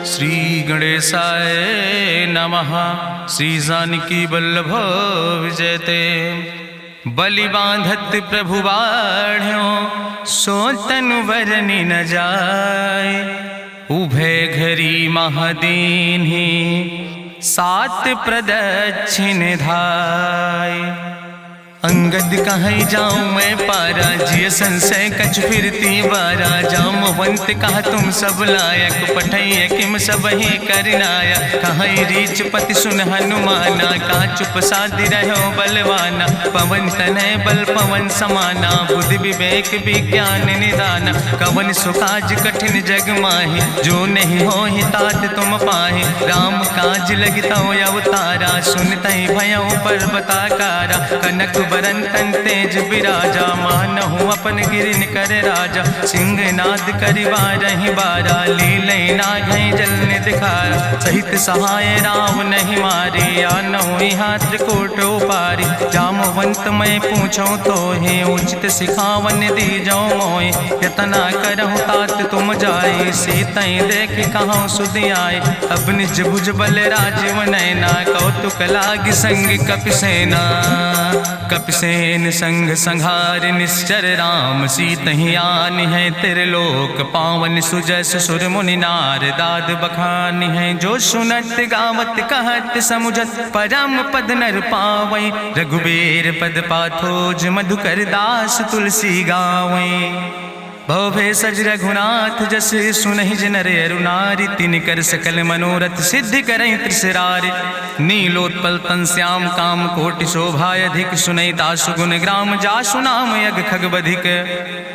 श्री गणेशाय नमः। श्री जानकी वल्लभ विजयते। बलि बांधत प्रभु बाढ़ो सो तनु बरनि न जाय। उभय घरी महादीन्हि सात प्रदक्षिण धाय। अंगद कहीं जाऊं मैं पारा जिय संशय कछ फिरती बारा। जामवंत कहा तुम सब लायक पठैय किम सब ही करनाया। कहीं रीच पति सुन हनुमाना कहा चुप साधि रहो बलवाना। पवन तनय बल पवन समाना बुद्धि विवेक विज्ञान निदाना। कवन सुकाज कठिन जग माहि जो नहीं हो ही तात तुम पाहि। राम काज लगता अवतारा सुनतहि भयो पर्वताकारा। कनक बरन तन तेज बिराजा मानहु अपन गिरिन कर राजा। सिंह नाद करिवा रही बारा लीलै नाघै जल दिखारा। सहित सहाय राम नहीं मारे आनहु हाथ कोट उपारी। जामवंत मैं पूछो तो हे उचित सिखावन दी जाओ मोय। यतना करहु तात तुम जाए सीतई देख कहूँ सुध आए। अब निज भुज बल राजीव नैना कौतुक लाग संग कपिसेना। कपिसेन संग संहार निश्चर राम सीतहि आनि है त्रिलोक पावन। सुजस सुर मुनि नार दाद बखानि है। जो सुनत गावत कहत समुझत परम पद नर पावै। रघुबीर पद पाथोज मधुकर दास तुलसी गावै। भवे सज रघुनाथ जस सुनहि जिनर अरुनारि। तिनकर सकल मनोरथ सिद्धि करहि त्रिसरारि। नीलोत्पल तन श्याम काम कोटि शोभाय अधिक। सुनहि तासु गुण ग्राम जासु नाम यज्ञ खग बधिक।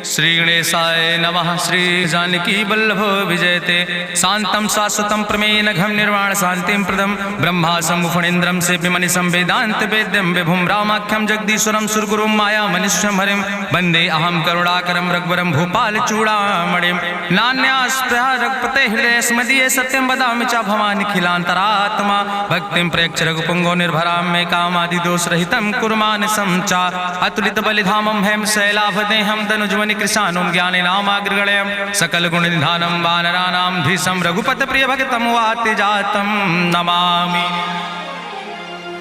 श्री गणेशाय नमः। श्री जानकी वल्लभ विजयते। शांतम शाश्वतम प्रमेय नघम निर्वाण शांतिम प्रदम। ब्रह्मा शंभु फणीन्द्रम से विमनि संवेदांत वेद्यम विभुम रामाख्यम जगदीश्वरम सुरगुरुम माया मनुष्यम हरिम। वंदे अहम करुणाकरम रघुवरम भूपाल चूड़ामणिम। नान्यास्पृहा रघुपते हृदय स्मदीये सत्यम वदामि च भवानि खिलांतरात्मा। भक्तिम प्रयच्छ रघुपुंगो निर्भराम मे कामादि दोष रहितम कुर्मान् समचा। अतुलित बलिधामम हेम शैलाभदेहम दनुजवनि कृशानुम ज्ञानि नामाग्रगण्यम। सकल गुण निधानम वानराणाम धीशम रघुपत प्रिय भक्तम वाति जातम नमामि।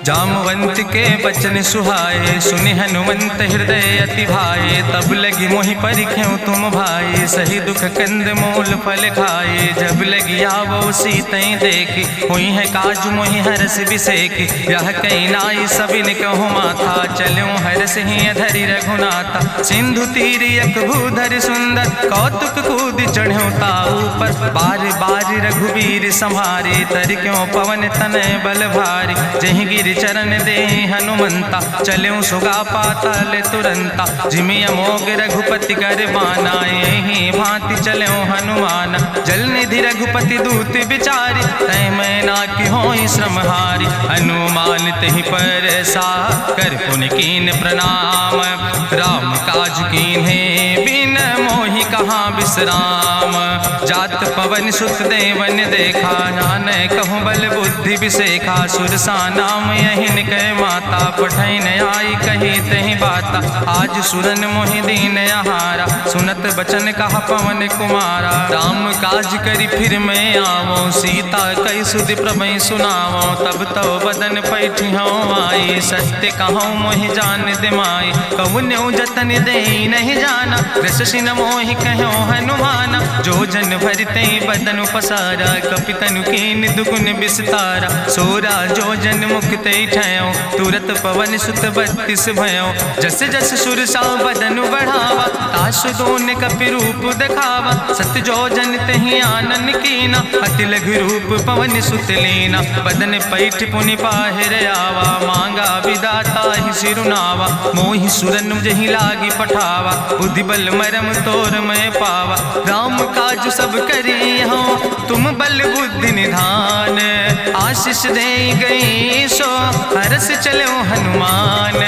जामवंत के बचन सुहाए सुनि हनुमंत हृदय अति भाए। तब लगी मोहि परिख्यों तुम भाई सही दुख कंद मूल फल खाए। जब लगी आवो सीतई देखी हुई है काज मोहि हरस बिसेखी। यह कई नाई सबिन कहु माथा चलूं हरस ही धरि रघुनाथा। सिंधु तीर यक भूधर सुंदर कौतुक कूद चढ़्यो ताऊ पर। बार बार रघुबीर संहारे तर क्यों पवन तनय बल भारी। जहि गिर चरण दे हनुमंता चल्यों सुगा पाताल तुरंता। जिमि अमोघ रघुपति कर बाना यही भांति चल्यों हनुमान। जल निधि रघुपति दूत बिचारी तय मैं ना कि होई श्रमहारी। हनुमान तहि पर सा कर पुनि कीन प्रणाम। राम काज कीन्हे बिन मोहि कहाँ विश्राम। जात पवन सुत देवन देखा नानय कहूँ बल बुद्धि विसेखा। सुरसा नाम यहिन कह माता पठैन आई कही तहि बाता। आज सुरन मोहि दीन आहारा सुनत बचन कहा पवन कुमारा। राम काज करि फिर मैं आवो सीता कई सुधि प्रभै सुनावो। तब तो बदन पैठियो आई सत्य कहूँ मोहि जान दिमाई। कहुन्यो जतन दे नहीं जाना रससिन मोहि कहो हनुमाना। जो जन भरते बदन पसारा कपितनु कीन दुगुन विस्तारा। सोरा जो जन मुक्ते ठयो तुरत पवन सुत 32 भयो। जस जस सुरसा बदन बढ़ावा तासु दोन कपि रूप दिखावा। सत जो जन तहि आनन कीना अति लघु रूप पवन सुत लीना। बदन पैठ पुनि पाहिर आवा मांगा विदाता ही सिरुनावा। मोहि सुरन जहि लागी पठावा बुद्धि बल मरम तोर मैं पावा। राम काज सब करी हो तुम बल बुद्धि निधान। आशीष दे गई सो हरस चलो हनुमान।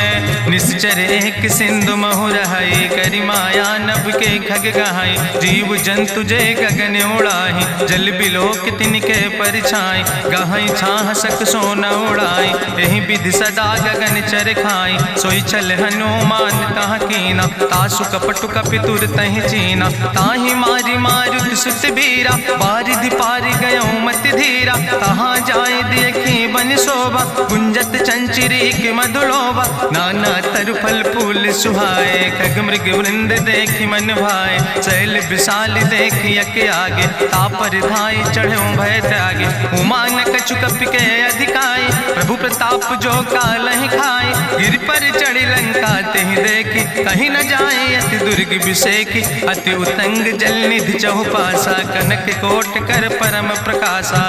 निश्चर एक सिंधु महु रहाई करि माया नभ के खग गहाई। जीव जंतु जे गगन उड़ाही जल बिलोक तिनके परिछाई। गहाई छाह सक सोन उड़ाई यही विधि सदा गगन चर खाई। सोई चल हनुमान तहाँ कीना तासु कपटु कपि तुर तहि चीना। ताहि मारी मारुत सुत बीरा बारिधि पारि गयो मति रघुबीरा, तहाँ जाए देखी बन शोभा, गुंजत चंचरी के मधुलोभा, नाना तरु फल फूल सुहाए, खग मृग वृंद देखी मन भाए, शैल विशाल देखी यके आगे, तापर धाय चढ़ो भय त्यागे, उमान कछु कपि के अधिकाई, प्रभु प्रताप जो कालहि खाए, गिर पर चढ़ी लंका तेहि देखी, कहीं न जाए अति दुर्ग विषेखी, अति उतंग जल निधि चहुपासा, कनक कोट कर परम प्रकाशा,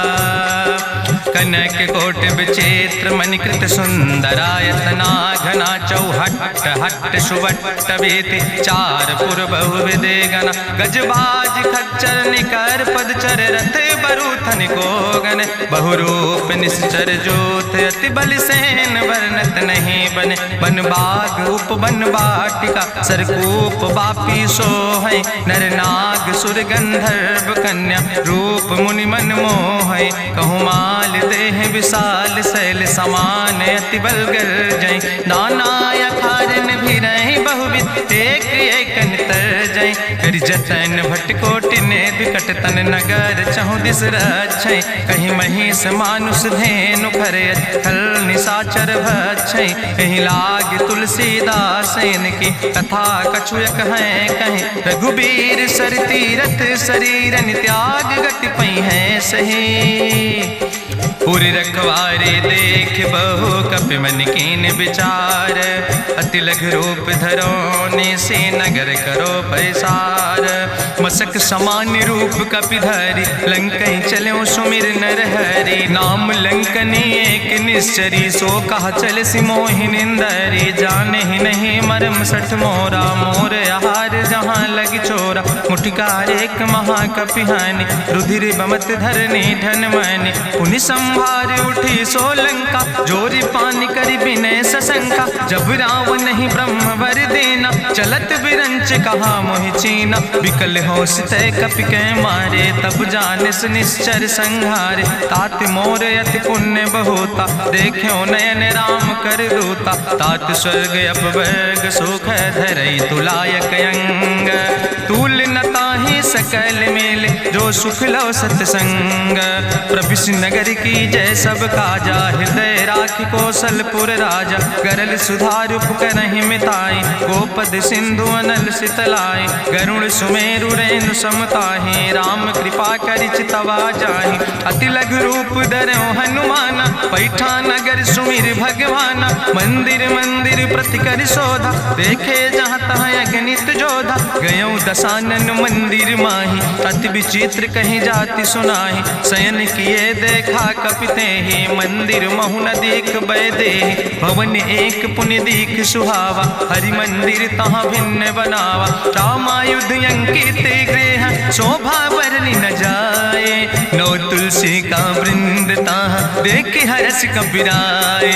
कनक कोट विचित्र मणिकृत सुंदरायतना, घना चौहट्ट हट्ट सुवट्ट वेति, चार पुर बहु विदे गण, गजबाज खच्चर निकर पदचर, रथ बरूथन को गण, बहुरूप निश्चर जोत, अति बल सेन वर्णत नहीं बने, बन बाग उप बन बाटिका, सरकूप बापी सोहै, नर नाग सुर गंधर्व कन्या, रूप मुनि मन मोहै, कहूँ माल देह विशाल शैल समान, अति बल गर्जै, नाना अखारन भी रही बहुविध, एक एक तर जय, कर जतन भटकोटि ने विकट तन नगर, चहु दिस रक्षै, कहीं महिष मानुष धेनु खरे, खल निशाचर भक्षै, कहीं लाग तुलसीदास इनकी, कथा कछुयक है कहीं, रघुबीर सर तीरथ शरीरन त्याग गति पई है सही, पूरी रखवारे देख बहु कपि मन कीन विचार, अति लघु रूप धरोने से नगर करो पैसार, मसक समान रूप कपि धरि, लंकई चलो सुमिर नर हरि, नाम लंकनी एक निश्चरी, सो कहा चल सिमोहि निंदरी, जाने ही नहीं मरम सठ मोरा, मोर आहार जहाँ लग चोरा, मुठिकार एक महाकपिहानि, रुधिर बमत धरनी धन मनि, पुनि संभार उठी सोलंका, जोरी पानी करी विनय सशंका, जब रावण नहीं ब्रह्म वर देना, चलत बिरंच कहा मोहि चीना, विकल होश तय कपि के मारे, तब जानिस निश्चर संहारे, तात मोर अति पुण्य बहुता, देख्यो नयन राम कर दूता, तात स्वर्ग अपवर्ग सुख धरई तुलायक अंग, तूल न ताहि सकल मेल, जो सुख लो सत्संग, प्रभिस नगर की जय सब काजा, हृदय राखि कौशलपुर राजा, गरल सुधार उपकरहि मिताई, गोपद सिंधु अनल सितलाई, गरुड़ सुमेरु रेणु समताहि, राम कृपा करि चितवा जाहि, अति लघु रूप धरौ हनुमाना, पैठा नगर सुमिर भगवाना, मंदिर मंदिर प्रति कर शोधा, देखे जहाँ तहाँ अगणित जोधा, गयौ दशानन मंदिर माही, अति विचित्र कहीं जाति सुनाही, शयन किए देखा कपिते ही, मंदिर महु न देख बैदे, भवन एक पुण्य दीख सुहावा, हरि मंदिर तहाँ भिन्न बनावा, रामायुध अंकित गृह, शोभा बरली न जाए, नौ तुलसी का वृंद तहाँ देख हरस कपिराए,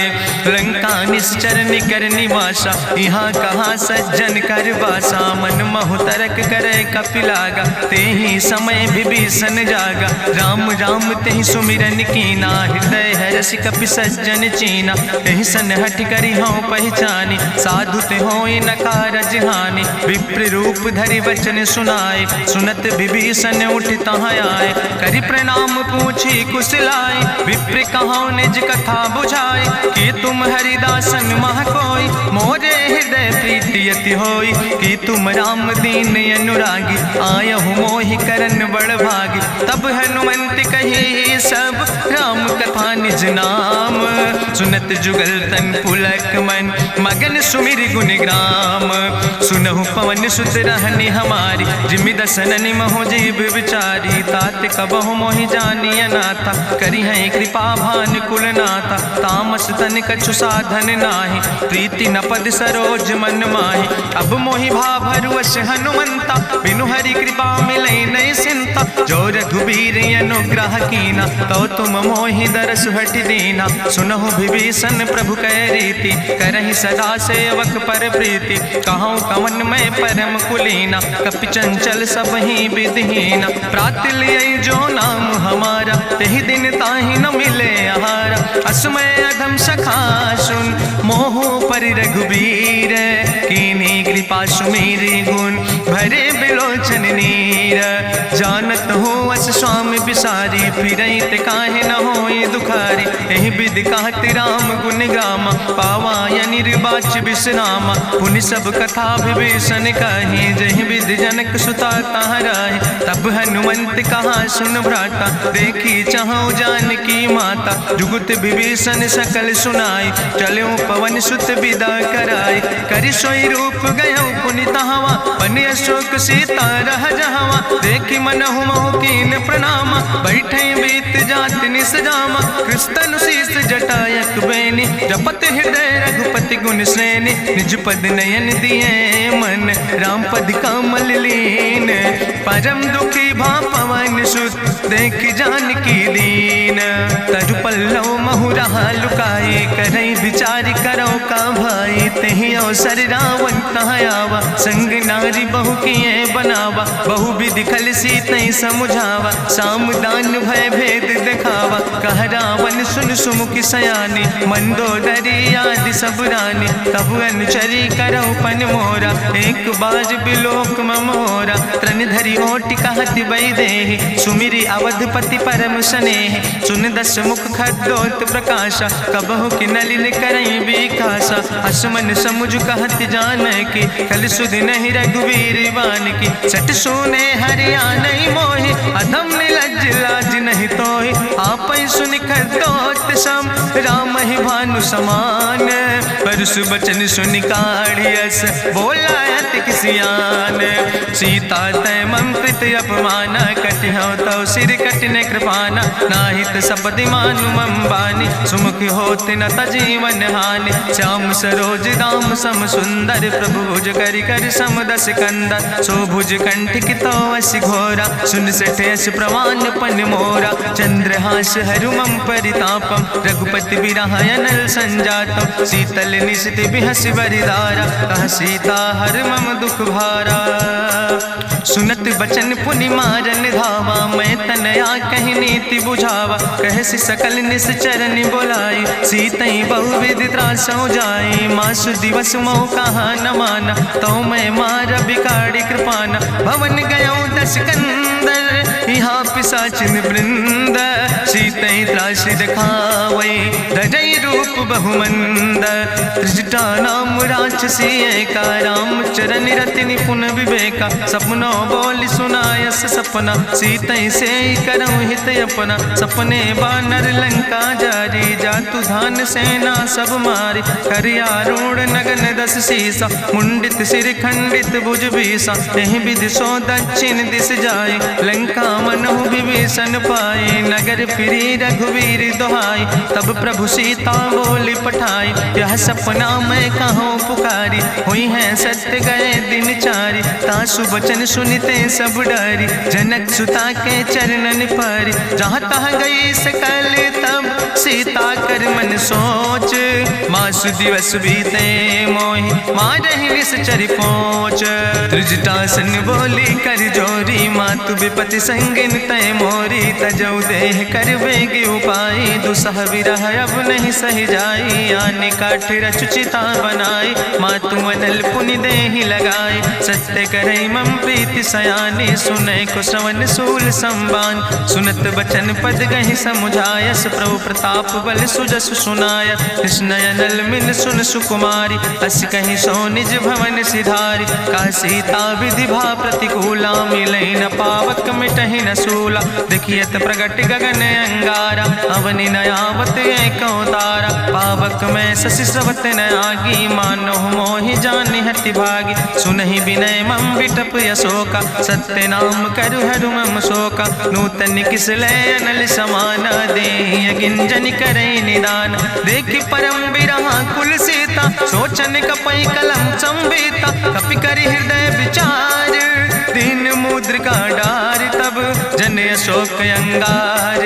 लंका निश्चर निकर निवासा, यहाँ कहाँ सज्जन कर बासा, मन महु तरक करे कपिलागा, ते ही समय विभीषण जागा, राम राम तेहि सुमिरन कीना, हृदय हरस कपि सज्जन चीना, तेहि सन हठ करी हूँ पहचानी, साधु ते होई न कारज हानि, विप्र रूप धरि वचन सुनाए, सुनत विभीषण उठ तहाँ आए, करि प्रणाम पूछी कुशलाए, विप्र कहाँ निज कथा बुझाए, कि तुम हरिदासन मह कोई, मोरे हृदय प्रीति अति होई, कि तुम राम दीन अनुरागी, आयहु मोहि करन बड़ भागी, तब हनुमंत कही सब राम कथा निज नाम, सुनत जुगल तन पुलक मन, मगन सुमिर गुण ग्राम, सुनहु पवन सुत रहनी हमारी, जिमि दसननि महो जीव विचारी, तात कबहु मोहि जानी अनाथा, करी है कृपा भान कुल नाथा, तामस तन कछु साधन नाही, प्रीति न पद सरोज मन माही, अब मोहि भाभरुवश हनुमंता, बिनु हरि कृपा मिलै नहीं सिंता, जो रघुबीर अनुग्रह कीना, तो तुम मोहि दरस हट दीना, सुनहु विभीषण प्रभु कै रीति, करहि सदा सेवक पर प्रीति, कहूँ कवन मैं परम कुलीना, कपि चंचल सब ही विधिहीना, प्रात लियै जो नाम हमारा, तेहि दिन ताहि न मिले आहारा, असमय अधम सखा सुन, मोहु पर रघुबीर, कीन्ही कृपा सुमेरि गुण, भरे बिलोचन नीर, जानत हो अस स्वामी बिसारी, फिरई ते काहे न होई दुखारी। एहि विधि कहत राम गुण गामा, पावा निर्बाच बिसरामा। पुनि सब कथा विभीषण कही, जहि विधि जनक सुता कहाँ रहे। तब हनुमंत कहा सुन भ्राता, देखी चाहूँ जानकी माता। जुगुत विभीषण सकल सुनाई, चलो पवन सुत विदा कराई। करि सोई रूप गयो पुनि तहवा, बन अशोक सीता रह जहवा। देखी मनहु महु कीन प्रणामा, बैठे बीत जात निस जामा। कृष्ण शीस जटायक बेनी, जपत हृदय रघुपति गुण श्रेणी। निज पद नयन दिए मन, राम पद कमल लीन। परम दुखी भा पवन सुत, देख जानकी दीन। तरु पल्लव महु रहा लुकाई, करई विचार करो का भाई। तेहि अवसर रावण तहाँ आवा, संग नारी बहु किए बनावा। बहु विधि खल सीतै समुझावा, साम दान भय भेद दिखावा। कह रावण सुन सुमुखी सयानी, मंदोदरी आदि सब रानी। तब अनुचरी करो पन मोरा, एक बार बिलोक ममोरा। त्रन धरि ओटि कहत वैदेही, सुमिरी अवधपति परम स्नेह। सुन दस मुख खद्योत प्रकाशा, कबहु कि नलिन करई विकासा। असमन समुझ कहत जानकी, कल सुध नहीं रघुवीर बान की। सट सुने हरियाणई मोहि, अधम निलज्ज लाज नहीं तोहि। आपै सुनि खद्योत सम, राम ही भानु समान। परसु बचन सुनि काढ़ियस, बोला अति किसियान। सीता तै मम कृत अपमाना, कटिहौ तौ सिर कटिन कृपाना। नाहित सपदि मानु मम बानी, सुमुख होत न तजीवन हानि। श्याम सरोज दाम सम सुंदर, प्रभु भुज करि कर सम दस कंदर। सो भुज कंठ कितो अस घोरा, सुन सठेस प्रमाण पन मोरा। चंद्रहास हरु मम परितापम, रघुपति बिरहायनल संजातम। शीतल निशित बिहस बरिदारा, कह सीता हर मम दुख भारा। सुनत बचन पुनि मारन धावा, मैं तनया कहि नीति बुझावा। कहसि सकल निश्चरन बोलाई, सीतई बहुविधि त्रासौ जाई। मासु दिवस मोह कहा न माना, तो मैं मार बिकाड़ी कृपाना। भवन गयो दस कंदर, यहाँ पिशाचिन वृंद। सीतई त्रास दिखावई, धजई रूप बहुमंद। त्रिजटा नाम राक्षसी एका, राम चरण रति निपुण विवेका। सपनो बोल सुनायस सपना, सीतई से करऊँ हित अपना। सपने बानर लंका जारी, जातु धान सेना सब मारी। करियारूढ़ नगन दस सीसा, मुंडित सिर खंडित भुज बीसा। एहि विधि सो दक्षिण दिस जाय, लंका मनहु विभीषण पाए। नगर फिरी रघुवीर दोहाई, तब प्रभु सीता बोली पठाई। यह सपना मैं कहूँ पुकारी, हुई है सत्य गए दिन चारी। तासु बचन सुनते सब डरी, जनक सुता के चरणन पर। जहाँ तहाँ गई सकल तब, सीता कर मन सोच। मासु दिवस बीते मोहि, मारहि निश्चर पहुँच। त्रिजटासन बोली कर जोरी, मातु विपति संगिन तय मोरी। तजौ देह कर बेगी उपाय, दुसह विरह अब नहीं सही जाई। आने काठ रचुचिता बनाई, मातु मनल पुनि देहि लगाई। सत्य करई मम प्रीति सयानी, सुनै को श्रवण सूल संबान। सुनत बचन पद गहि समुझायस, प्रभु प्रताप बल सुजस सुनाय। कृष्णयनल मिन सुन सुकुमारी, अस कहि सो निज भवन सिधारी। का सीता विधि भा प्रतिकूला, मिलई न पावक मिटहि न सूला। देखियत प्रगट गगन अंगारा, अवनि नयावत एक तारा। पावक में शशि स्रवत न आगी, मानो मोहि जानि हटि भागी। सुनहि विनय मम विटप यशोका, सत्य नाम करु हरु मम शोका। नूतन किस लय अनल समाना, देहि गिंजन करई निदान। देखि परम बिरहा कुल सीता, सोचन कपई कलम संवेता। कपि करि हृदय विचार, दीन मुद्रिका डार। तब जन अशोक अंगार,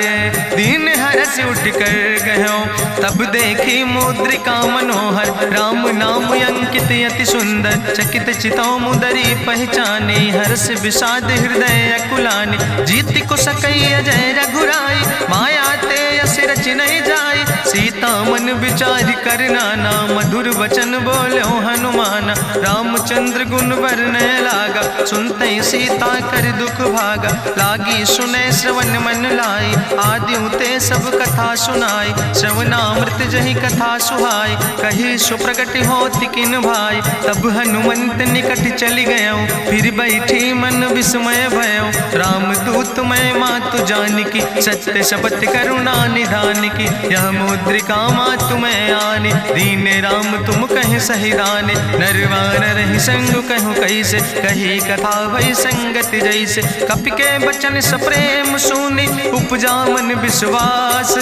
दीन हरस उठ कर गयो। तब देखी मुद्रिका मनोहर, राम नाम अंकित अति सुंदर। चकित चितौ मुदरी पहचानी, हर्ष विषाद हृदय अकुलानी। जीत को सकई अजय रघुराई, माया ते यस रच नहीं जाई। सीता मन विचार कर नाना, मधुर वचन बोलो हनुमाना। रामचंद्र गुण वर्णय लागा, सुनते सीता कर दुख भागा। लागी सुने श्रवण मन लाई, आदि ते सब कथा सुनाई। श्रवणामृत जहि कथा सुहाई, कही सुप्रगट होति किन भाई। तब हनुमंत निकट चली गयो, फिर बैठी मन विस्मय भयो। राम दूत मैं मातु जानकी, सत्य शपथ करुणा निधान की। यह मुद्रिका मातु मैं आने, दीन राम तुम कहे सही दाने। नरवान रही संग कहूँ कैसे, कही कथा भई संगति जैसे। कपि के बचन सप्रेम सुनी, उपजा मन विश्वास।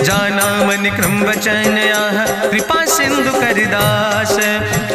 जाना मन क्रम वचन आह, कृपा सिंधु करिदास।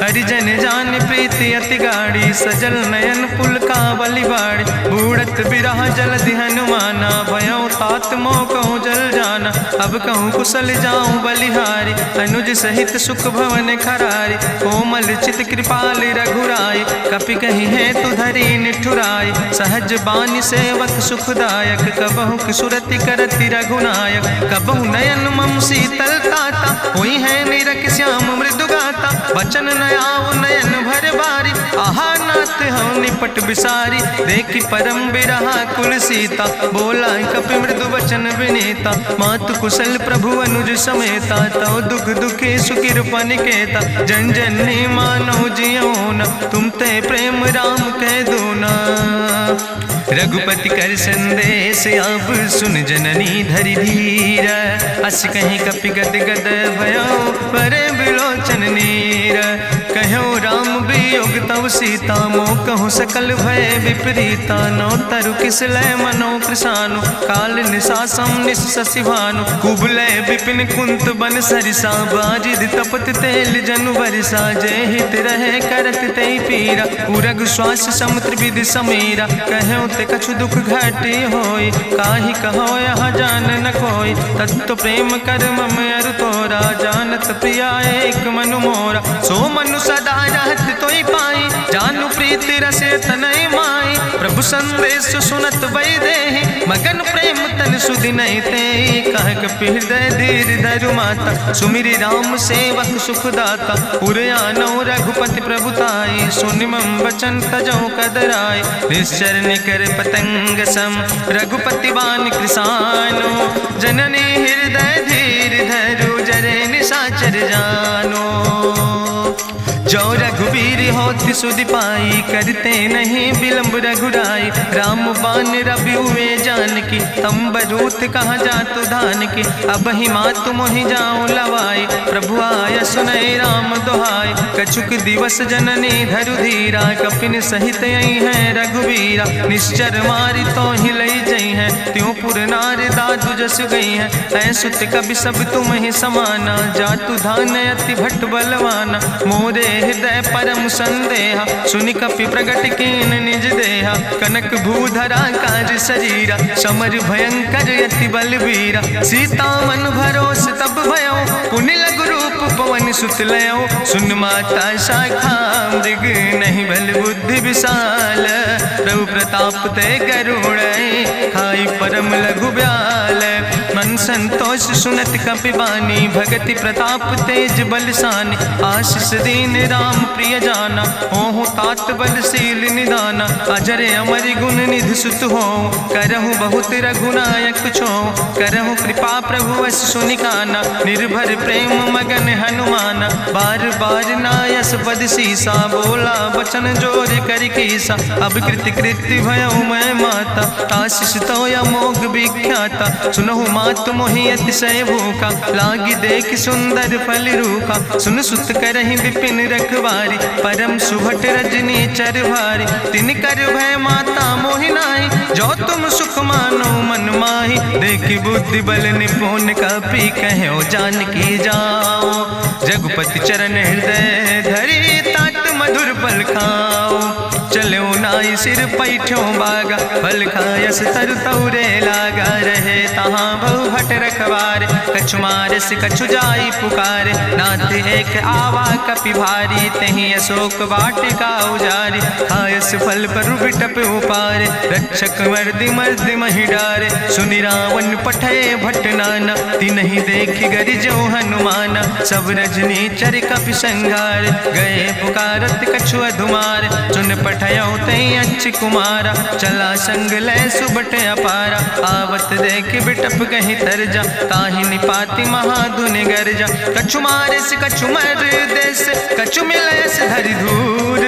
हरिजन जान प्रीति अति गाढ़ी, सजल नयन पुलकावली बाड़ी। बूढ़त बिरह जलधि हनुमाना, भयो तात मोह कहूँ जल जाना। अब कहूँ कुशल जाऊँ बलिहारी, अनुज सहित सुख भवन खरारी। कोमल चित कृपाल रघुराई, कपि कही है तु धरी निठुराई। सहज बानी सेवक सुखदायक, कबहु किशुरति करति रघुनायक। कबहु नयन मम शीतल ताता, हुई है निरख श्याम मृदु गाता। बचन न आव नयन भर बारी, आहा नाथ हम निपट बिसारी। देखी परम बिरहा कुल सीता, बोला कपि मृदु वचन विनीता। मातु कुशल प्रभु अनुज समेता, तव दुख दुखी सुकृपा निकेता। जन जननी मानो जियो न, तुम ते प्रेम राम कह दो ना। रघुपति कर संदेश अब सुन जननी धरि धीर। अस कहीं कपि गद गद भयो, परे बिलोचन नीर। कहो राम वियोग तव सीता, मोह कहूँ सकल भय विपरीता। नौ तरु किस लय मनो कृशानु, काल निशासम निशि भानु। कुबलय विपिन कुंत बन सरिसा, बाजिद तपत तेल जनु बरिसा। जय हित रहे करत ते पीरा, उरग श्वास समुद्र विधि समीरा। कहो ते कछु दुख घटी होई, काहि कहो यहाँ जान न कोई। तत्व प्रेम कर मम अरु तोरा, जानत प्रिया एक मनु मोरा। सो मनु सदा रहत तोई पाई, जानु प्रीति रसे तनय माई। प्रभु संदेश सुनत वै देहि, मगन प्रेम तन सुधि नहीं ते। कह कपि हृदय धीर धरु माता, सुमिरि राम सेवक सुखदाता। उर आनो रघुपति प्रभुताई, सुनि मम वचन तजौ कदराई। निश्चर निकर पतंग सम, रघुपति बान कृसानो। जननी हृदय धीर धरु, जरे निशाचर जानो। जो रघुवीर होति सुधि पाई, करते नहीं विलंब रघुराई। राम बान रवि हुए जानकी, तंबरूथ कहाँ जातु धान की। अब ही मातु मोहि जाऊँ लवाई, प्रभु आय सुनय राम दुहाई। कछुक दिवस जननी धरु धीरा, कपिन सहित यही है रघुवीरा। निश्चर मारी तो ही लई जई है, त्यों पुर नार दादु जस गई है। ऐसुत कवि सब तुम ही समाना, जातु धान अति भट्ट बलवाना। मोरे हृदय परम संदेहा, सुनि कपि प्रगट कीन निज देहा। कनक भूधरा काज शरीरा, समर भयंकर अति बलवीरा। सीता मन भरोस तब भयो, पुनि लघु रूप पवन सुत लयो। सुन माता शाखा मृग, नहीं बल बुद्धि विशाल। प्रभु प्रताप ते गरुड़, खाई परम लघु ब्याल। मन संतोष सुनत कपि बानी, भगति प्रताप तेज बलसानी। आशीष दीन राम प्रिय जाना, ओहु तात बलशील निदाना। अजर अमर गुण निधि सुत हो, करहु बहुत रघुनायक छो। करहु कृपा प्रभु अस सुनिकाना, निर्भर प्रेम मगन हनुमाना। बार बार नायस पद सीसा, बोला बचन जोर कर कीसा। अब कृति कृति भयो मैं माता, आशीष तो अमोघ विख्याता। सुनहु मातु मोहि अतिशय भूखा, लागी देख सुंदर फल रूखा। सुन सुत करहि विपिन रखवारी, परम सुभट रजनी चर भारी। तिन कर भय माता मोहि नाहि, जो तुम सुख मानो मन माहि। देखि बुद्धि बल निपुण कपि, कहो जानकी जाओ। रघुपति चरण हृदय धरि, तात मधुर फल खाओ। चलो नाई सिर पैठों बागा, फल खायस तरु तौरे लागा। रहे तहाँ बहु भट रखवारे, कछु मारस कछु जाई पुकारे, नाथ एक आवा कपि भारी, तहीं अशोक वाटिका उजारी, खायस फल पर बिटप उपारे, रक्षक मर्दि मर्दि महि डारे, सुनि रावण पठय भट नाना, तिन्हि देखि गरिजौ हनुमाना, सब रजनी चर कपि संघार, गए पुकारत कछु अधुमार, सुन पठयौ तहीं अच्छ कुमारा, चला संग लै सुबट अपारा, आवत देख बिटप कहीं तरजा, ताहि निपाति महाधुनि गर्जा, कछु मारिस कछु मर देस, कछु मिलयस धरि धूर,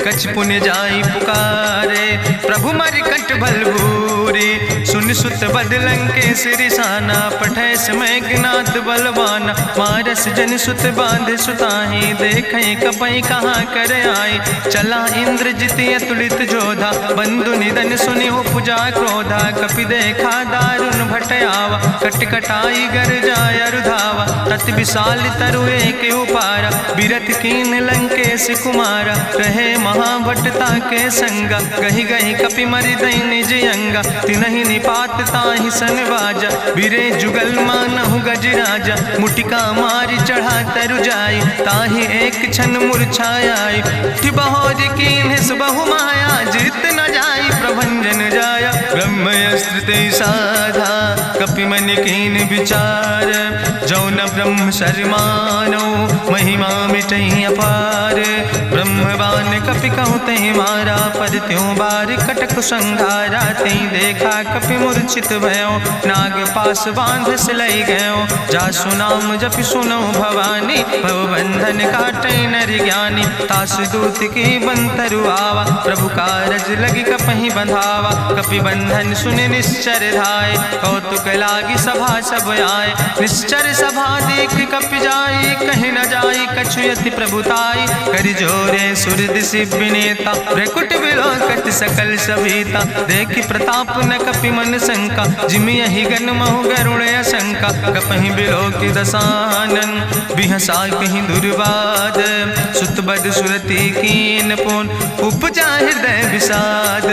कछ पुण्य जाई पुकारे, प्रभु मरि कंठ बल भूरी, सुन सुत बद लंकेश रिसाना, पठय समय ज्ञात बलवाना, मारस जन सुत बांध सुताहि, देखें कपई कहाँ कर आए, चला इंद्रजित अतुलित जोधा, बंधु निधन सुनि उपजा क्रोधा, कपि देखा दारुण भट आवा, कट कटाई गर जाय रुधावा, तत विशाल तरु एक उपारा, बिरथ कीन लंकेश कुमारा, रहे महाभटता के संगा, गहि गहि कपि मरि दई निज अंगा, तिन्हि निपात ताहि सन बाजा, बिरे जुगल मानहु गजराजा, मुटिका मारि चढ़ा तरु जाई, ताहि एक क्षण मूर्छाई, बहोर कीन्हिस बहु माया, जीत न जाई प्रभंजन जाया, ब्रह्मस्त्र ते साधा, कपि मन कीन विचार, जौ न ब्रह्म शर्मानो, महिमा मिटई अपार, ब्रह्मवान कपि कहु तहि मारा, पर त्यों बार कटक संघारा, तई देखा कपि मूर्छित भयो, नाग पास बांध सिलई गयो, जासु नाम जपि सुनो भवानी, भव बंधन काटई नर ज्ञानी, तासु दूत की बंतरु आवा, प्रभु कारज लगी कपहि बंधावा, कपि बंधन सुनि निश्चर धाय, कौतुक लागी सभा सब आए, निश्चर सभा देख कपि जाई, कहीं न जाई कछु यति प्रभुताई, कर जोरे सुर दिसि विनेता, भ्रकुट विलोकत सकल सभीता, देखि प्रताप न कपि मन शंका, जिमि यहि गन महु गरुण शंका, कपहि बिलोकि दसानन, बिहसा कहीं दुर्वाद, सुत बद सुरति कीन पुन, उपजा हृदय विषाद,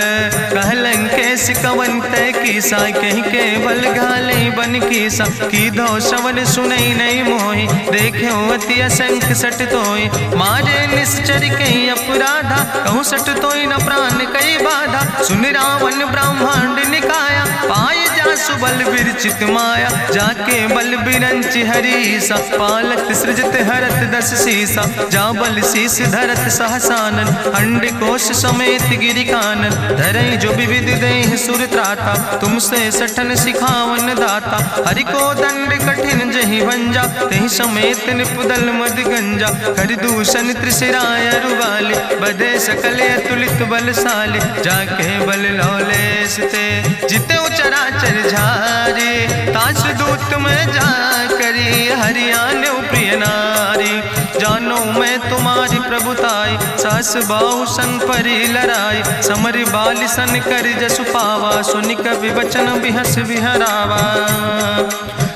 कहलन केस कवन तय कीसा, कहीं केवल घाले बन कीसा, की दो श्रवण सुनई नहीं मोहि, देखे अति असंख सट तोय, मारे निश्चर कहीं अपराधा, कहूँ सट तोय न प्राण कई बाधा, सुन रावण ब्रह्मांड निकाया, पाय जासु बल विरचित माया, जाके बल बिरंचि हरीसा, पालत सृजत हरत दस सीसा, जा बल शीस धरत सहसानन, अंड कोश समेत गिरि कानन, धरई जो विविध देह सुर त्राता, तुमसे सठन सिखावन दाता, हरि को दंड कठिन जहि भंजा, तहि समेत निपुदल मद गंजा, कर दूषण त्रिशिराय रुवाले, बधे सकल अतुलित बलशाले, जाके बल लौलेस ते, जिते चराचर झारे, तास दूत में जा करी, हरियाणा प्रिय नारी, जानो मैं तुम्हारी प्रभुताई, सास बाहु सन परी लड़ाई, समर बाल सन कर जसु पावा, सुनि कवि वचन बिहस विहरावा,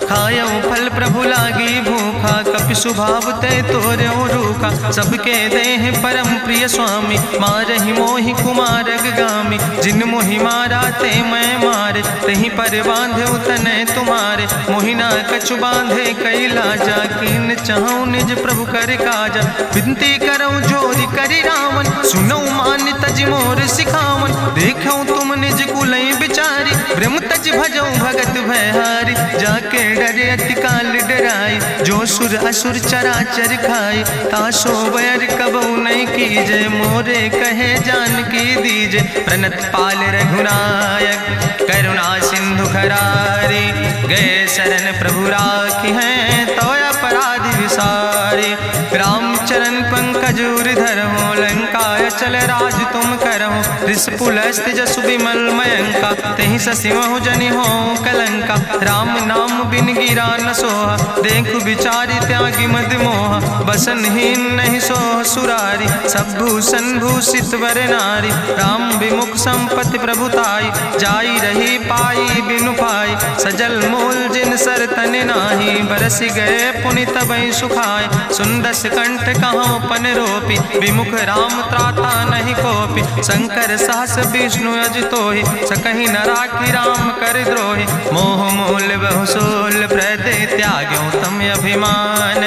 खायो फल प्रभु लागी भूखा, कपि स्वभाव ते तोर्यो रूखा, सबके देह परम प्रिय स्वामी, मारहि मोहि कुमार गामी, जिन मोहि मारा ते मैं मारे, तहीं पर बांधे तने तुम्हारे, मोहिना कछु बांधे कई लाजा, कीन चाहूं निज प्रभु कर काजा, विनती करऊं जोरी करी रावण, सुनऊ मान तज मोर सिखावन, देखऊं तुम निज कुलई बिचारी, ब्रह्म तज भजऊं भगत भयहारी, जाके डरे अति काल डराई, जो सुर असुर चराचर खाई, तासो बैर कबऊ नहीं कीजे, मोरे कहे जान की दीजे, प्रणत पाल रघुनायक करुणा सिंधु खरारी, गए शरण प्रभु राखी हैं तो अपराध विसारी, रामचरण पंकज उर धरहु, लंकाय चल राज तुम करहु, रिसपुलस्त जसु विमल मयंका, तेहि ससिमहु जनि हो कलंका, राम नाम बिन गिरा न सोहा, देखु बिचारी त्यागी मद मोहा, बसनहीन नहीं सोह सुरारी, सब भूषण भूषित वर नारी, राम विमुख संपत्ति प्रभुताई, जाई रही पाई बिनु पाई, सजल मूल जिन सर तन नाही, बरस गए पुनि तबहि सुखाए। सुंदस कंठ कहाँ पन रोपी, विमुख राम त्राता नहीं कोपी। शंकर सहस विष्णु अजितोहि, सकहि न राखी राम कर द्रोहि। मोह मूल बहुसूल प्रदे त्याग्यो तम अभिमान।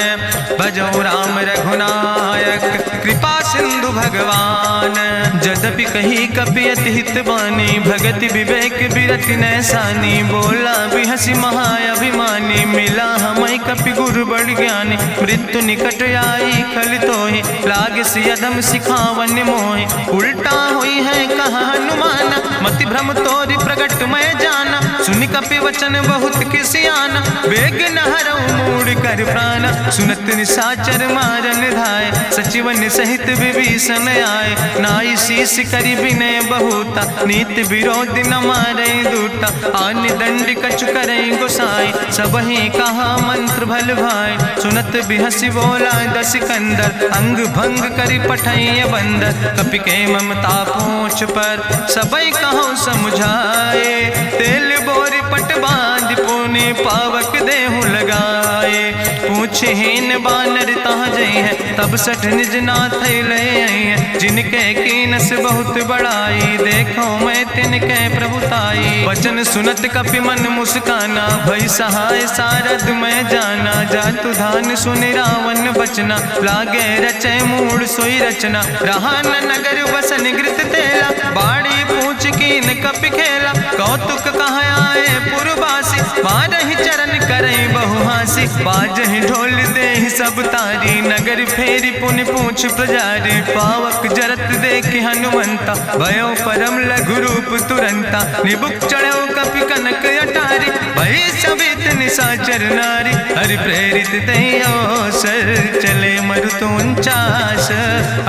भजो राम रघुनायक कृपा सिंधु भगवान। यद्यपि कही कपि अति हित बानी, भगति विवेक बिरति नैसानी। बोला बिहसी महाअभिमानी, मिला हमै कपि गुरु बड़ ज्ञानी। मृत्यु निकट आई खल तोहि, लागे सियदम सिखावन मोहि। उल्टा हुई है कहा हनुमाना, मति भ्रम तोरि प्रगट मैं जाना। सुनि कपि वचन बहुत किसियाना, बेग न हरऊ मूढ़ कर प्राण। सुनत निशाचर मारन धाय, सचिवन सहित विभीषण आए। नाई शीस करि विनय बहुता, नीति विरोध न मारे दूता। आन दंड कछु करे गोसाई, सबहि कहा मंत्र भल भाई। सुनत बिहसी बोला दस कंदर, अंग भंग करि पठैय बंदर। कपि के ममता पूछ पर, सबई कहो समुझाए। तेल बोरी पट बांध पुनि पावक देहु लगाए। पूछहीन बानर तहाँ जई है, तब सठ निज नाथ ले आई है। जिनके कीनस बहुत बड़ाई, देखो मैं तिनके प्रभुताई। वचन सुनत कपि मन मुस्काना, भई सहाय सारद मैं जाना। जातु धान सुनि रावण बचना, लागे रचे मूढ़ सोई रचना। रहा न नगर बसन घृत तेला, बाड़ी पूछ कीन कपि खेला। कौतुक कहाँ आए पुरवासी, मारहि चरण करई बहु हासी। बाजहि ढोल देहि सब तारी, नगर फेरी पुनि पूछ प्रजारी। पावक जरत देखि हनुमंता, भयो परम लघु रूप तुरंता। निबुक चढ़ो कपि कनक अटारी, भई सबित निशाचर नारी। हरि प्रेरित देहि अवसर, चले मरुत 49।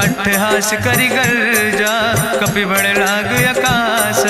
अट्ठहास करि गर्जा, कपि बड़ लाग आकाश।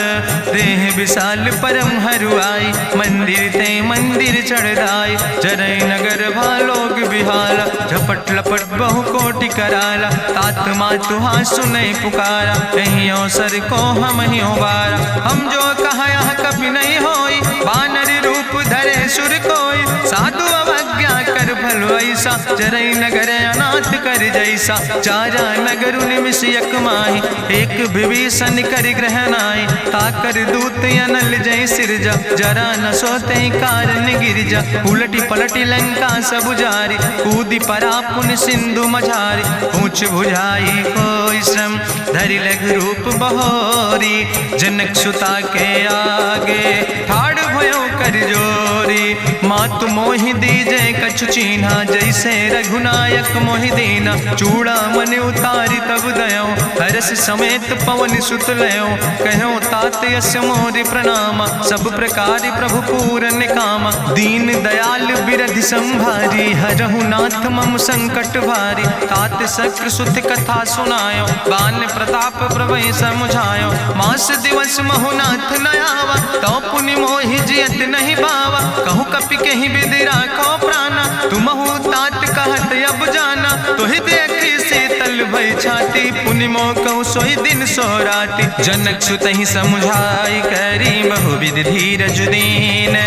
देह विशाल परम हरुआई, मंदिर ते मंदिर चढ़ाई। जरई नगर भालोग बिहाला, झपट लपट बहु कोटि कराला। तात मातु हाँ सुनै पुकारा, यही अवसर को हम ही उबारा। हम जो कहा यहाँ कभी नहीं होई, बानर रूप धरे सुर कोई। साधु अवज्ञा कर भल ऐसा, जरई नगर अनाथ कर जैसा। चारा नगर निमिष यक माही, एक विभीषण कर ग्रह नाई। ताकर दूत अनल जय सिरजा, जरा न सोते कारण गिरजा। उलटी पलटी लंका सब जारी, कूदी परा पुन सिंधु मझारी। पूछ बुझाई कोई श्रम, धरि लघु रूप बहोरी। जनक सुता के आगे, ठाड़ भयो कर जोरी। मातु मोहि दीजे कछु चीन्हा, जैसे रघुनायक मोहि दीना। चूड़ा मन उतारी तब दयो, हरस समेत पवन सुत लयो। कहो तात यस मोरि प्रणामा, सब प्रकार प्रभु पूरन कामा। दीन दयाल बिरधि संभारी, हरहु नाथ मम संकट भारी। तात शक्र सुत कथा सुनायो, बान प्रताप प्रभु समुझायो। मास दिवस महु नाथ न आवा, तो पुनि मोहि जियत नहीं बावा। कहु कपि कहीं विधि राखो प्राणा, तुमहु तात कहत अब जाना। तुहि देखी शीतल भई छाती, पुनि मोह कहु सोई दिन सो राति। जनक सुतहि समुझाई, करी बहुविधि धीरज दीन।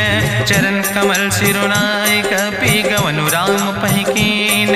चरण कमल सिरुनाई, कपि गवनु राम पहि कीन।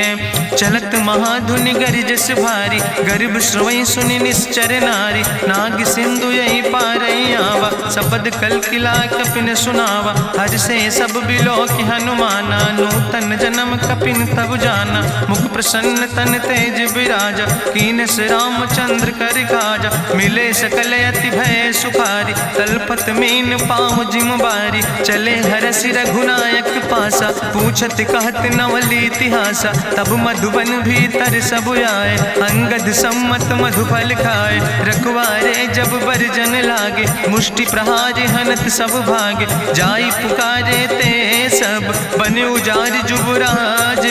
चलत महाधुनि गरिजस भारी, गर्भ श्रवई सुनि निश्चर नारी। नाग सिंधु यही पारई आवा, सबद कल किला कपिन सुनावा। हर से सब बिलो कि हनुमाना, नूतन जन्म कपिन तब जाना। मुख प्रसन्न तन तेज विराजा, कीनस रामचंद्र कर काजा। मिले सकल अति भय सुखारी, तलपत मीन पाँव जिम बारी। चले हरसि रघुनायक पासा, पूछत कहत नवल इतिहासा। तब मधुबन भीतर सब आए, अंगद सम्मत मधुफल खाए। रखवारे जब बरजन लागे, मुष्टि प्रहारे हनत सब भागे। जाई पुकारे ते सब, बने उजार जुबराज।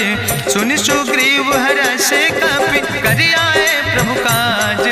सुनि सुग्रीव हर्षे कपि, करि आए प्रभु काज।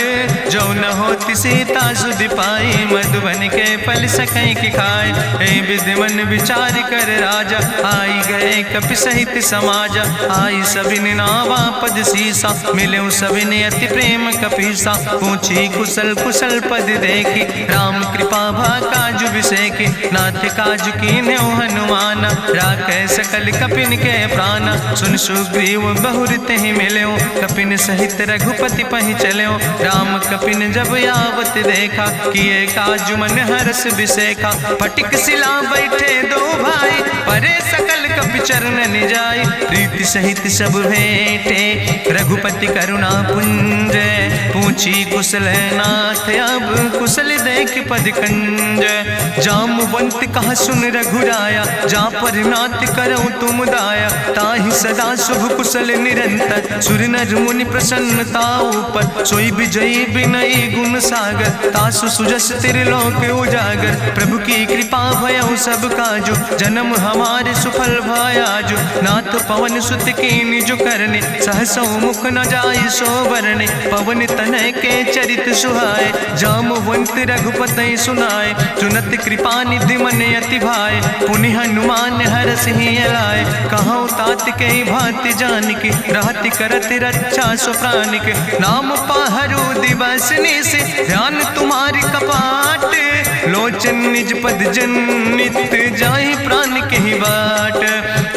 जो न होति सीता सुध पाई, मधुबन के फल सकई की खाए। ए विधि मन विचार कर राजा, आई गए कपि सहित समाजा। आई सबिन नावा पद सीसा, मिले सबिन अति प्रेम कपीसा। पूछी कुशल कुशल पद देखी, राम कृपा भा काजु विसेखी। नाथ काजु कीन्हे हनुमान, राखे सकल कपिन के प्राण। सुन सुग्रीव बहुर तेहि मिल्यो, कपिन सहित रघुपति पहि चल्यो। राम कपिन जब आवत देखा, किए काजु मन हरस विसेखा। फटिक सिला बैठे दो भाई, परे सकल कपि चरण जाय। प्रीति सहित सब भेंटे, रघुपति करुणा पुंज। पूछी कुशल नाथ, अब कुशल देख पद कंज। जामवंत कहा सुन रघुराया, जा पर नाथ करऊं तुम दाया। ताहि सदा शुभ कुशल निरंतर, सुर नर मुनि प्रसन्नता ऊपर। सोई विजयी विनयी गुण सागर, तासु सुजस त्रिलोक उजागर। प्रभु की कृपा भयउ सब काजु, जन्म हमारे सुफल भयाजु। नाथ पवन सुत कीन्हि जो करने, सहसौ मुख न जाय सो बरने। पवन तनय के चरित सुहाए, जामवंत रघुपति सुनाए। चुनत कृपा निधि मन अति भाए, पुनि हनुमान हरषि लाए। कहौं तात के भांति जानकी, रहति करत रक्षा सो प्राणिक। नाम पाहरु दिवस निश, ध्यान तुम्हारी कपाट। लोचन निज पद जनित, जाहि प्राण के ही बाट।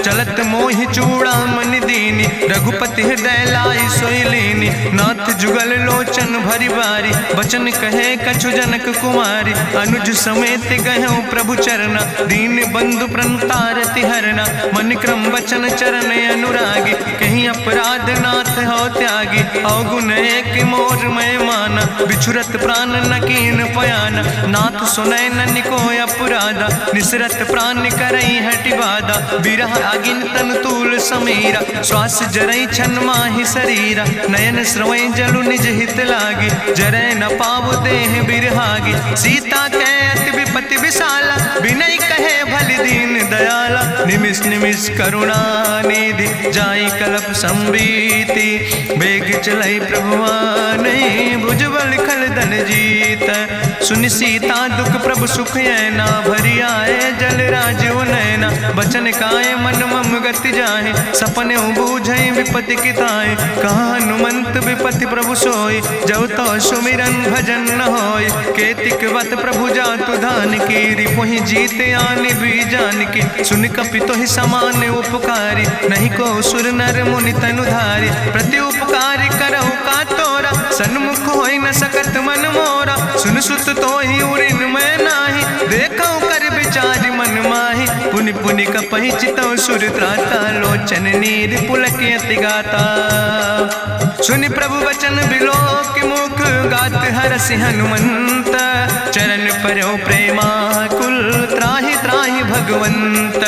चलत मोहि चूड़ामणि दीनी, रघुपति हृदय लाई सोई लीनी। नाथ जुगल लोचन भरि बारी, बचन कहे कछु जनक कुमारी। अनुज समेत गहऊँ प्रभु चरना, दीन बंधु प्रणतारति हरना। मन क्रम वचन चरण अनुरागी, कहीं अपराध नाथ हो त्यागी। अवगुण एक मोर मैं माना, बिछुरत प्राण न कीन पयाना। नाथ सुनय ननि को अपराधा, निसरत प्राण करई हटि बाधा। बिरह अगिन तन तूल समीरा, श्वास जरई छन माहि शरीरा। नयन श्रवई जलु निज हित लागी, जरय न पाव देह बिरहागी। सीता के अति विपति विशाला, विनय कहे भलि दीन दयाला। निमिष निमिष करुणा निधि, जाई कलप संबीति। बेग चलई प्रभुआनहि, भुजबल खल धन जीत। सुनि सीता दुख प्रभु सुख ऐना, भरि आए जल राजो नैना। बचन काए मन मम गति जाहे, सपने बूझई विपति किताए। कहा हनुमंत विपति प्रभु सोई, जब तो सुमिरन भजन न होय। केतिक वत प्रभु जातु धान की, रिपुहि जीत आने भी जान की। सुन कपि तोहि समान उपकारी, नहीं को सुर नर मुनि तनु धारी। प्रति उपकारी करहु का तोरा, सन्मुख होई न सकत मन मोरा। सुन सुत तोहि उरिन मैं नाही, देखौ कर विचार मन माही। पुनि पुनि कपहि चितौ सुर त्राता, लोचन नीर पुलक अति गाता। सुनि प्रभु वचन बिलोक मुख, गात हरषि हनुमंत। चरण परौ प्रेमाकुल, त्राहि त्राहि भगवंत।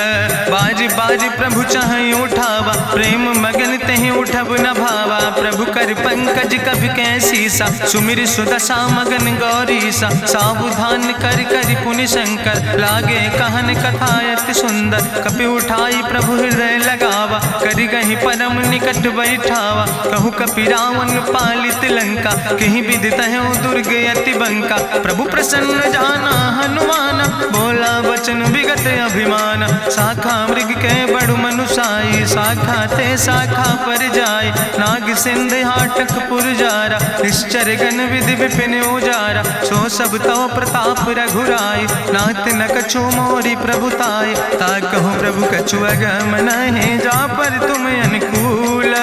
बाज बाज प्रभु चाहि उठावा, प्रेम मगन तेहि उठब न भावा। प्रभु कर पंकज कभि कैसीसा, सुमिर सुदशा मगन गौरीसा। सावधान कर कर पुनि शंकर, लागे कहन कथा अति सुंदर। कपि उठाई प्रभु हृदय लगावा, करि गहि परम निकट बैठावा। कहु कपि रावण पालित लंका, कहि विधि तहु दुर्ग अति बंका। प्रभु प्रसन्न जाना हनुमाना, बोला वचन विगत अभिमान। शाखा मृग के बड़ु मनुसाई, शाखा ते शाखा पर जाय। नाग सिंध हाटक पुरजारा, निश्चर गण विधि विपिन उजारा। सो सब तव प्रताप रघुराई, नाथ न कछु मोरी प्रभुताई। ताकहु प्रभु कछु अगम नहीं, जा पर तुम अनुकूल।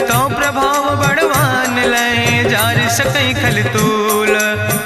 तो प्रभाव बड़वान लय, जार सकई खल तूल।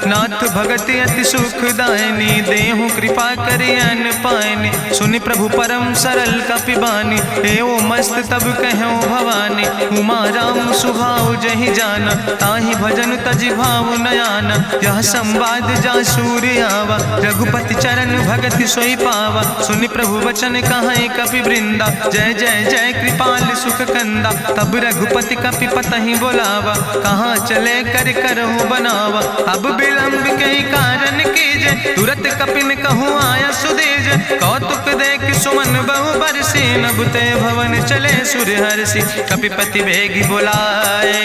नाथ भगति अति सुखदायनी, देहु कृपा करि अन पायनि। सुनि प्रभु परम सरल कपिबानी, एवं मस्त तब कहूँ भवानी। उमा राम सुभाव जहि जाना, ताहि भजन तजि भाव नयाना। यह संवाद जा सूर्य आवा, रघुपति चरण भगति सोई पावा। सुनि प्रभु वचन कहाई कपि वृंदा, जय जय जय कृपाल सुख कंदा। तब रघुपति कपि पतहि बोलावा, कहाँ चले कर करहु बनावा। अब विलंब कई कारण कीजे, तुरत कपिन कहूँ आया सुदेज। कौतुक देख सुमन बहु बरसी, नभते भवन चले सूर्य हर्षि। कपिपति बेगी बुलाए,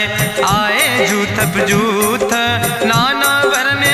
आए जूथ जूथ नाना वरने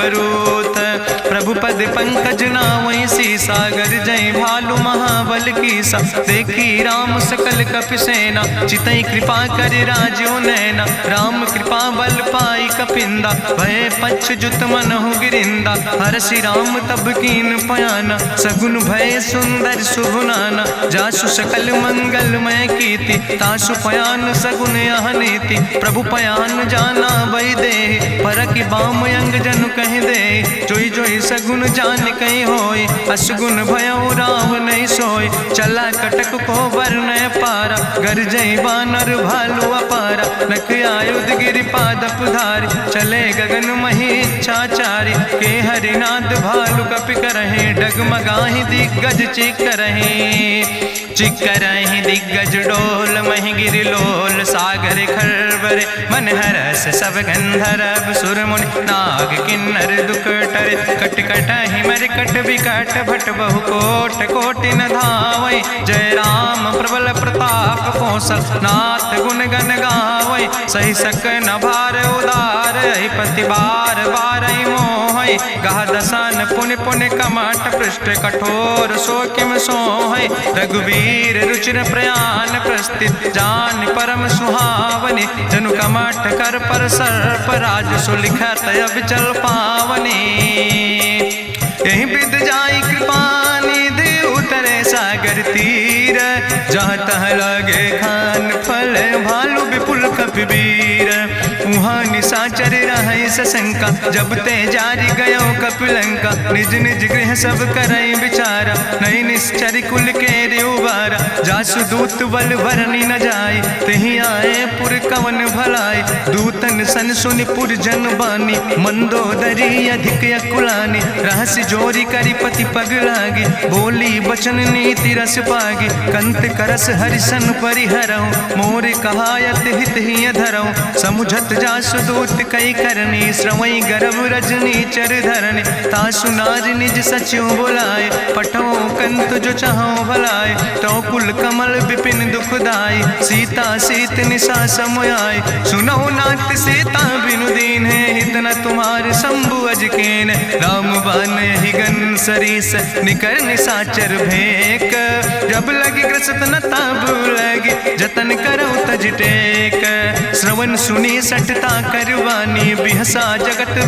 बरूथ। प्रभु पद पंकज नावै सीसा, गर जय भालु महाबल कीसा। देखी राम सकल कपि सेना, चितई कृपा कर राजो नैना। राम कृपा बल पाई कपिंदा, भय पछ जुत मनहु गिरिंदा। हरषि राम तब कीन पयाना, सगुन भय सुंदर शुभ नाना। जासु सकल मंगलमय कीर्ति, तासु पयान सगुन यह नीति। प्रभु पयान जाना बई दे, परखि बाम अंग जनु कहि दे। जोई जोई सगुन जान कहीं होय, असगुन भयउ राम नहीं सोय। चला कटक को वर्ण पारा, गरजई बानर भालू अपारा। नख आयुध गिरि पादप धारी, चले गगन मही इच्छाचारी। के हरिनाद भालू कपि करहि, डगमगाहि दिग्गज चिकरहि। चिकरहि दिग्गज डोल, महि गिरि लोल सागर खरबरे। मन हरस सब गंधर्व सुर मुनि, नाग किन्नर दुख टरे। कट कटहि मरकट विकट, भट बहु कोट कोटि न धावै। जय राम प्रबल प्रताप कौशल, नाथ गुण गण गावै। सही सक न भार उदार, पति बार बार मोहै। गह दसन पुनि पुनि कमठ, पृष्ठ कठोर सो किम सोहै। रघुवीर रुचिर प्रयान प्रस्थित, जान परम सुहावनी। जनु कमठ कर पर सर्प, राज सुलिखत अविचल पावनी। यही विद जाई कृपा निधि, उतरे सागर तीर। जहाँ तह लगे खान फल, भालू विपुल कपिवीर। उहाँ निशाचर रहै सशंका, जब ते जारी गयो कपिलंका। निज निज गृह सब करई विचारा, नहीं निश्चर कुल के उबारा। जासु दूत बल भरनी न जाय, तेहि आए पुर कवन भलाई। दूतन सन सुनि पुर जन बानी, मंदोदरी अधिक अकुलानी। रहस्य जोरी करि पति पग लागी, बोली बचन नीति रस पागी। कंत करस हरिसन परिहरऊँ, मोर कहायत हित ही धरऊँ। समुझत जासु दूत कई करनी, श्रवई गर्भ रजनी चर धरनी। तासु नाज निज सचिव बुलाए, पठो कंत जो चाहो भलाए। तो कुल कमल विपिन दुखदाई, सीता सीत निशा समयाय। सुनो नाथ सीता बिनु दीन है, हित न तुम्हार शंभु अजकेन। राम बान ही गन सरीस, निकर निशाचर भेक। जब लगी ग्रसत न तब लगी, जतन करो तज टेक। श्रवण सुनी सटता करवानी, बिहसा जगत